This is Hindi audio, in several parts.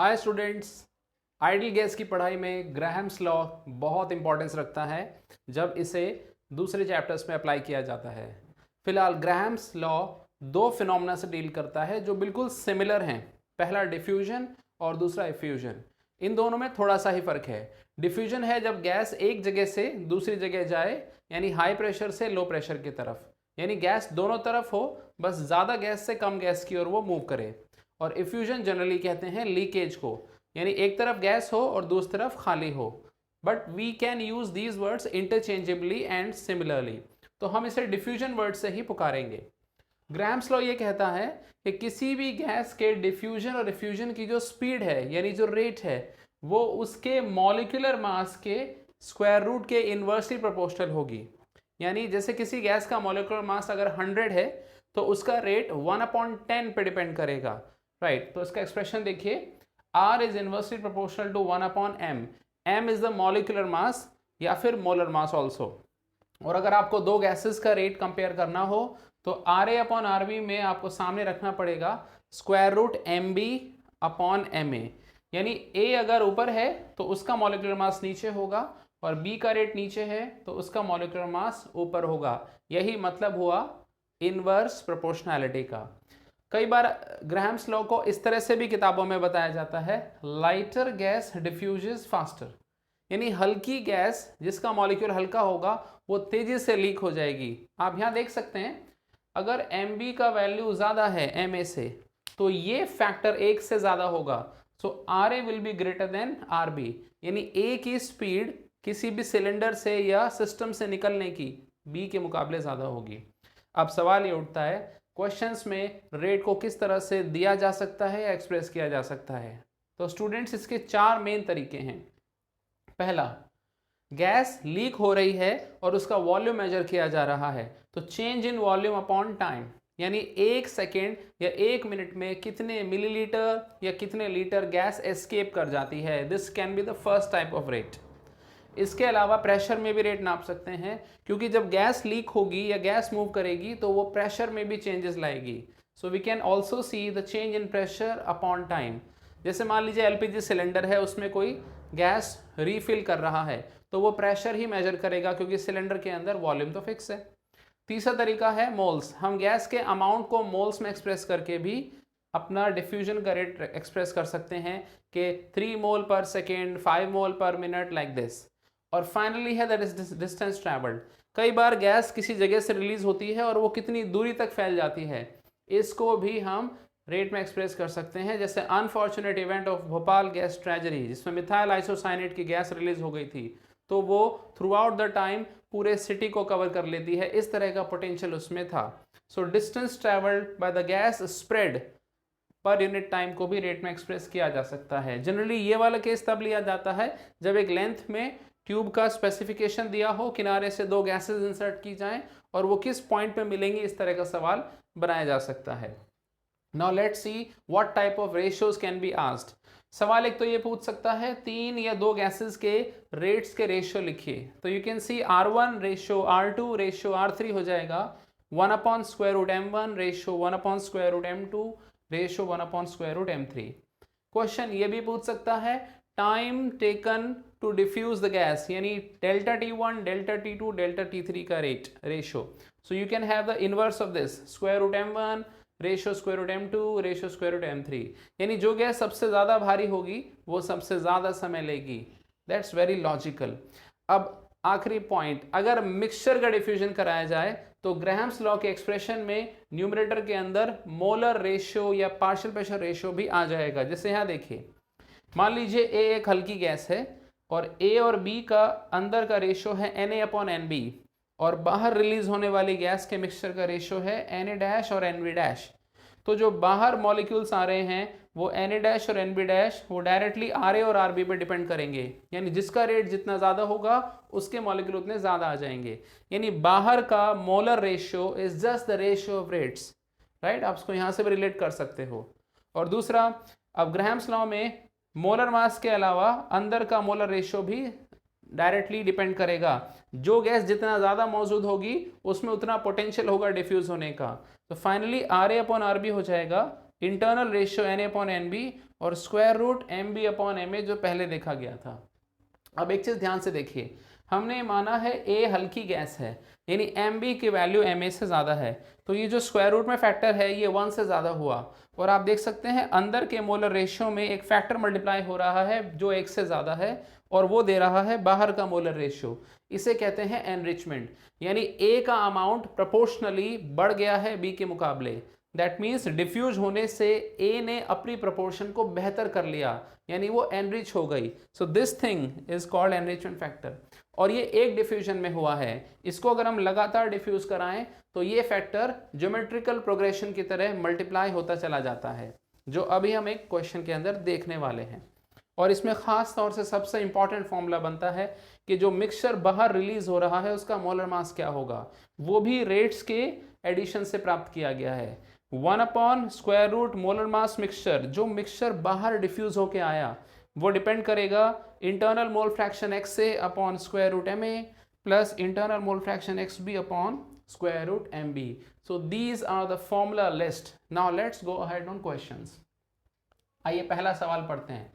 Hi students. आइडियल गैस की पढ़ाई में ग्राहम्स लॉ बहुत इंपॉर्टेंस रखता है जब इसे दूसरे चैप्टर्स में अप्लाई किया जाता है। फिलहाल ग्राहम्स लॉ दो फिनोमेना से डील करता है जो बिल्कुल सिमिलर हैं। पहला डिफ्यूजन और दूसरा इफ्यूजन। इन दोनों में थोड़ा सा ही फर्क है। डिफ्यूजन है जब गैस एक जगह से दूसरी जगह जाए, यानी हाई प्रेशर से लो प्रेशर की तरफ, यानी गैस दोनों तरफ हो, बस ज़्यादा गैस से कम गैस की ओर वो मूव करे। और इफ्यूजन जनरली कहते हैं लीकेज को, यानी एक तरफ गैस हो और दूसरी तरफ खाली हो। But we can use these words interchangeably and similarly, तो हम इसे डिफ्यूजन वर्ड से ही पुकारेंगे। ग्राहम्स लॉ ये कहता है कि किसी भी गैस के डिफ्यूजन और इफ्यूजन की जो स्पीड है, यानी जो रेट है, वो उसके मॉलिक्यूलर मास के स्क्वायर रूट के इन्वर्सली प्रोपोर्शनल होगी। यानी जैसे किसी गैस का मॉलिक्यूलर मास अगर 100 है तो उसका रेट 1/10 पे डिपेंड करेगा। राइट, तो इसका एक्सप्रेशन देखिए, R is inversely proportional to 1/m। m is the molecular mass या फिर मोलर मास ऑल्सो। और अगर आपको दो गैसेस का रेट कंपेयर करना हो तो RA/RB में आपको सामने रखना पड़ेगा स्क्वायर रूट MB/MA। यानी A अगर ऊपर है तो उसका मॉलिक्यूलर मास नीचे होगा और B का रेट नीचे है तो उसका मॉलिक्यूलर मास ऊपर होगा। यही मतलब हुआ इनवर्स प्रोपोर्शनैलिटी का। कई बार ग्राहम्स लॉ को इस तरह से भी किताबों में बताया जाता है, लाइटर गैस डिफ्यूजेस फास्टर। यानी हल्की गैस जिसका मॉलिक्यूल हल्का होगा वो तेजी से लीक हो जाएगी। आप यहाँ देख सकते हैं, अगर Mb का वैल्यू ज़्यादा है Ma से तो ये फैक्टर 1 से ज़्यादा होगा। सो Ra will be greater than Rb, यानी A की स्पीड किसी भी सिलेंडर से या सिस्टम से निकलने की B के मुकाबले ज़्यादा होगी। अब सवाल ये उठता है, क्वेश्चंस में रेट को किस तरह से दिया जा सकता है या एक्सप्रेस किया जा सकता है। तो स्टूडेंट्स, इसके 4 मेन तरीके हैं। पहला, गैस लीक हो रही है और उसका वॉल्यूम मेजर किया जा रहा है, तो change in volume upon time, यानी 1 सेकेंड या 1 मिनट में कितने मिलीलीटर या कितने लीटर गैस एस्केप कर जाती है। This can be the first type of rate. इसके अलावा प्रेशर में भी रेट नाप सकते हैं, क्योंकि जब गैस लीक होगी या गैस मूव करेगी तो वो प्रेशर में भी चेंजेस लाएगी। So we can also see the change in pressure upon time. जैसे मान लीजिए LPG सिलेंडर है, उसमें कोई गैस रीफिल कर रहा है तो वो प्रेशर ही मेजर करेगा, क्योंकि सिलेंडर के अंदर वॉल्यूम तो फिक्स है। तीसरा तरीका है मोल्स। हम गैस के अमाउंट को मोल्स में एक्सप्रेस करके भी अपना डिफ्यूजन का रेट एक्सप्रेस कर सकते हैं कि 3 मोल पर सेकेंड, 5 मोल पर मिनट, लाइक दिस। और फाइनली है दैट इज डिस्टेंस ट्रैवल्ड। कई बार गैस किसी जगह से रिलीज होती है और वो कितनी दूरी तक फैल जाती है, इसको भी हम रेट में एक्सप्रेस कर सकते हैं। जैसे unfortunate event of Bhopal gas treasury, जिसमें मिथाइल आइसोसाइनेट की गैस रिलीज हो गई थी, तो वो थ्रू आउट द टाइम पूरे सिटी को कवर कर लेती है। इस तरह का पोटेंशियल उसमें था। So distance travelled by the gas spread per unit time को भी रेट में एक्सप्रेस किया जा सकता है। जनरली ये वाला केस तब लिया जाता है जब एक लेंथ में ट्यूब का स्पेसिफिकेशन दिया हो, किनारे से 2 गैसेस इंसर्ट की जाएं और वो किस पॉइंट पे मिलेंगी, इस तरह का सवाल बनाया जा सकता है। Now let's see what type of ratios can be asked. सवाल एक तो ये पूछ सकता है 3 या 2 गैसेस के रेट्स के रेशियो लिखिए। तो you can see R1 ratio R2 ratio R3 हो जाएगा 1/√m1 ratio 1/√m2 ratio 1/√m3। Question ये भी पूछ सकता है time taken to diffuse the gas, यानी delta T1 delta T2 delta T3 का ratio. So you can have the inverse of this, √m1 ratio √m2 ratio √m3। यानी जो गैस सबसे ज़्यादा भारी होगी वो सबसे ज़्यादा समय लेगी। That's very logical. अब आखिरी पॉइंट, अगर मिक्सचर का डिफ्यूजन कराया जाए तो ग्राहम्स लॉ के एक्सप्रेशन में न्यूमरेटर के अंदर मोलर रेशियो या पार्शियल प्रेशर रेशियो भी आ जाएगा। जैसे यहाँ देखिए, मान लीजिए A एक हल्की गैस है और A और B का अंदर का रेशियो है Na/Nb और बाहर रिलीज होने वाली गैस के मिक्सचर का रेशियो है Na- और Nb-। तो जो बाहर मॉलिक्यूल्स आ रहे हैं वो Na- और Nb- वो डायरेक्टली Ra और Rb पे डिपेंड करेंगे। यानी जिसका रेट जितना ज़्यादा होगा उसके मॉलिक्यूल उतने ज़्यादा आ जाएंगे। यानी बाहर का molar ratio is just the ratio of rates. Right, आप उसको यहाँ से भी रिलेट कर सकते हो। और दूसरा, अब ग्राहम्स लॉ में मोलर मास के अलावा अंदर का मोलर रेशियो भी डायरेक्टली डिपेंड करेगा। जो गैस जितना ज़्यादा मौजूद होगी उसमें उतना पोटेंशियल होगा डिफ्यूज होने का। तो फाइनली RA/RB हो जाएगा internal ratio Na upon Nb और square root Mb upon Ma जो पहले देखा गया था। अब एक चीज़ ध्यान से देखिए, हमने माना है A हल्की गैस है, यानी Mb की वैल्यू Ma से ज़्यादा है, तो ये जो स्क्वायर रूट में फैक्टर है ये 1 से ज़्यादा हुआ, और आप देख सकते हैं अंदर के मोलर रेशियो में एक फैक्टर मल्टीप्लाई हो रहा है जो 1 से ज़्यादा है, और वो दे रहा है बाहर का मोलर रेशियो। इसे कहते हैं एनरिचमेंट, यानी A का अमाउंट प्रोपोर्शनली बढ़ गया है B के मुकाबले। दैट मीन्स डिफ्यूज होने से A ने अपनी प्रोपोर्शन को बेहतर कर लिया, यानी वो एनरिच हो गई। So this thing is called enrichment factor, और ये एक डिफ्यूजन में हुआ है। इसको अगर हम लगातार डिफ्यूज कराएं तो ये फैक्टर ज्योमेट्रिकल प्रोग्रेशन की तरह मल्टीप्लाई होता चला जाता है, जो अभी हम एक क्वेश्चन के अंदर देखने वाले हैं। और इसमें खास तौर से सबसे इंपॉर्टेंट फॉर्मूला बनता है कि जो मिक्सचर बाहर रिलीज हो रहा है उसका मोलर मास क्या होगा, वो भी रेट्स के एडिशन से प्राप्त किया गया है। 1 upon square root molar mass mixture, जो मिक्सचर बाहर डिफ्यूज होके आया वो डिपेंड करेगा इंटरनल मोल फ्रैक्शन एक्स से upon square root M A plus internal mole fraction X B upon square root M B. So these are the formula list. Now let's go ahead on questions. आइए पहला सवाल पढ़ते हैं।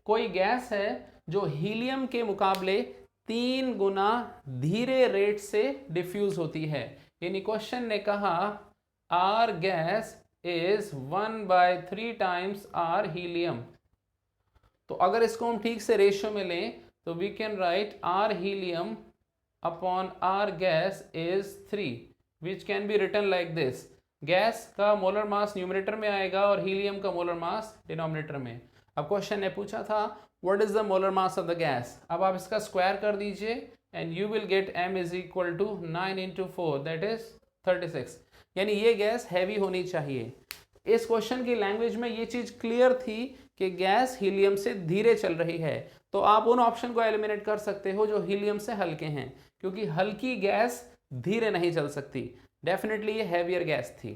कोई गैस है जो हीलियम के मुकाबले 3 गुना धीरे रेट से डिफ्यूज होती है, यानी क्वेश्चन ने कहा R gas is 1/3 times R helium. तो अगर इसको हम ठीक से रेशियो में लें तो we can write R helium upon R gas is 3, which can be written like this. Gas का मोलर मास न्यूमरेटर में आएगा और हीलियम का मोलर मास डिनोमिनेटर में। अब क्वेश्चन ने पूछा था what is the molar mass of the gas. अब आप इसका स्क्वायर कर दीजिए and you will get m is equal to 9 × 4 that is 36, यानी ये गैस हैवी होनी चाहिए। इस क्वेश्चन की लैंग्वेज में ये चीज क्लियर थी कि गैस हीलियम से धीरे चल रही है, तो आप उन ऑप्शन को एलिमिनेट कर सकते हो जो हीलियम से हल्के हैं, क्योंकि हल्की गैस धीरे नहीं चल सकती। डेफिनेटली ये हैवियर गैस थी,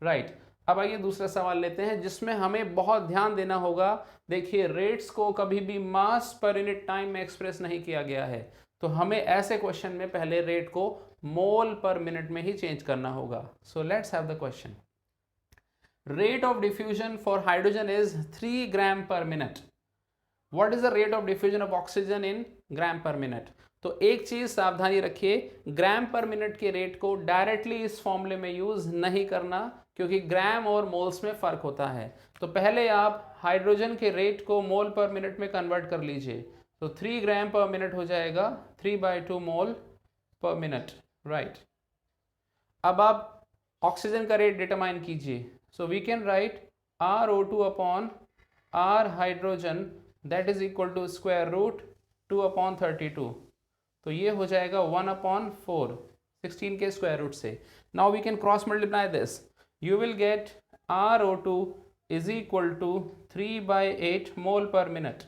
राइट। अब आइए दूसरा सवाल लेते हैं जिसमें हमें बहुत ध्यान देना होगा। देखिए रेट्स को कभी भी मास पर यूनिट टाइम में एक्सप्रेस नहीं किया गया है, तो हमें ऐसे क्वेश्चन में पहले रेट को मोल पर मिनट में ही चेंज करना होगा। So let's have the question. Rate of diffusion for hydrogen is 3 gram per minute. What is the rate of diffusion of oxygen in gram per minute? तो एक चीज सावधानी रखिए, ग्राम पर मिनट के रेट को डायरेक्टली इस फॉर्मूले में यूज नहीं करना, क्योंकि ग्राम और मोल्स में फर्क होता है। तो पहले आप हाइड्रोजन के रेट को मोल पर मिनट में कन्वर्ट कर लीजिए। तो 3 ग्राम पर मिनट हो जाएगा 3/2 मोल पर मिनट, राइट। अब आप ऑक्सीजन का रेट डिटरमाइन कीजिए। So we can write RO2 upon R hydrogen that is equal to square root 2/32। तो ये हो जाएगा 1/4, 16 के स्क्वायर रूट से। Now we can cross multiply this. You will get RO2 is equal to 3/8 मोल पर मिनट।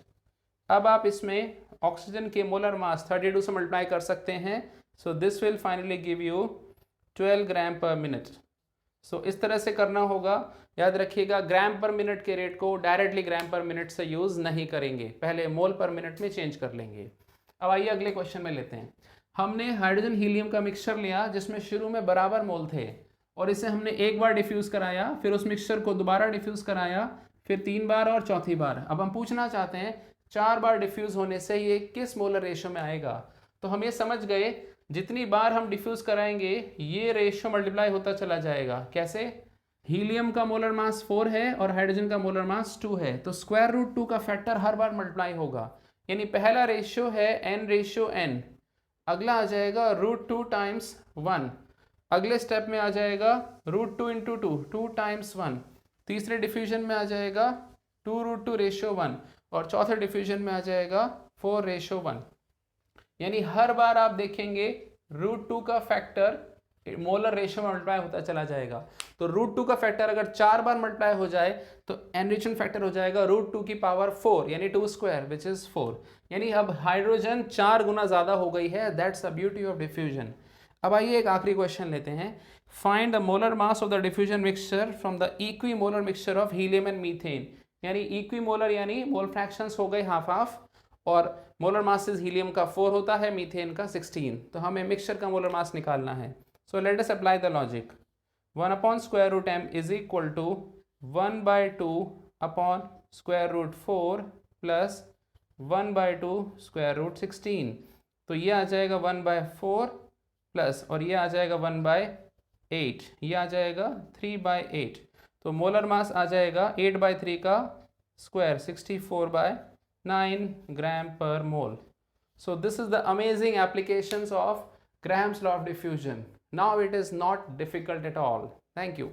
अब आप इसमें ऑक्सीजन के मोलर मास 32 से मल्टीप्लाई कर सकते हैं। So this will finally give you 12 ग्राम पर मिनट। सो इस तरह से करना होगा। याद रखिएगा ग्राम पर मिनट के रेट को डायरेक्टली ग्राम पर मिनट से यूज नहीं करेंगे, पहले मोल पर मिनट में चेंज कर लेंगे। अब आइए अगले क्वेश्चन में लेते हैं। हमने हाइड्रोजन हीलियम का मिक्सचर लिया जिसमें शुरू में बराबर मोल थे, और इसे हमने एक बार डिफ्यूज कराया, फिर उस मिक्सचर को दोबारा डिफ्यूज कराया, फिर 3 बार और चौथी बार। अब हम पूछना चाहते हैं 4 बार डिफ्यूज होने से ये किस मोलर रेशियो में आएगा। तो हम ये समझ गए जितनी बार हम डिफ्यूज कराएंगे ये रेशियो मल्टीप्लाई होता चला जाएगा। कैसे? हीलियम का मोलर मास 4 है और हाइड्रोजन का मोलर मास 2 है, तो स्क्वायर रूट 2 का फैक्टर हर बार मल्टीप्लाई होगा। यानी पहला रेशियो है n/n, अगला आ जाएगा √2 टाइम्स 1, अगले स्टेप में आ जाएगा √2 × 2, 2 टाइम्स 1, तीसरे डिफ्यूजन में आ जाएगा 2√2/1, और चौथे डिफ्यूजन में आ जाएगा 4/1। यानी हर बार आप देखेंगे √2 का फैक्टर मोलर रेशियो में मल्टीप्लाई होता चला जाएगा। तो √2 का फैक्टर अगर 4 बार मल्टीप्लाई हो जाए तो एनरिचमेंट फैक्टर हो जाएगा √2 की पावर 4, यानी 2 स्क्वायर विच इज 4। यानी अब हाइड्रोजन 4 गुना ज्यादा हो गई है। That's the beauty of diffusion. अब आइए एक आखिरी क्वेश्चन लेते हैं। Find the molar mass of the diffusion mixture from the equi molar mixture of helium and methane. यानी इक्वी मोलर यानी मोल फ्रैक्शंस हो गए हाफ हाफ, और मोलर मासेस हीलियम का 4 होता है, मीथेन का 16। तो हमें मिक्सचर का मोलर मास निकालना है। So let us apply the logic. 1/√m is equal to 1/2 upon square root 4 plus 1/2 square root 16। तो ये आ जाएगा 1/4 प्लस, और ये आ जाएगा 1/8, ये आ जाएगा 3/8। तो मोलर मास आ जाएगा 8/3 का स्क्वायर 64/9 ग्राम पर मोल। So this is the amazing applications of Graham's law of diffusion. Now it is not difficult at all. Thank you.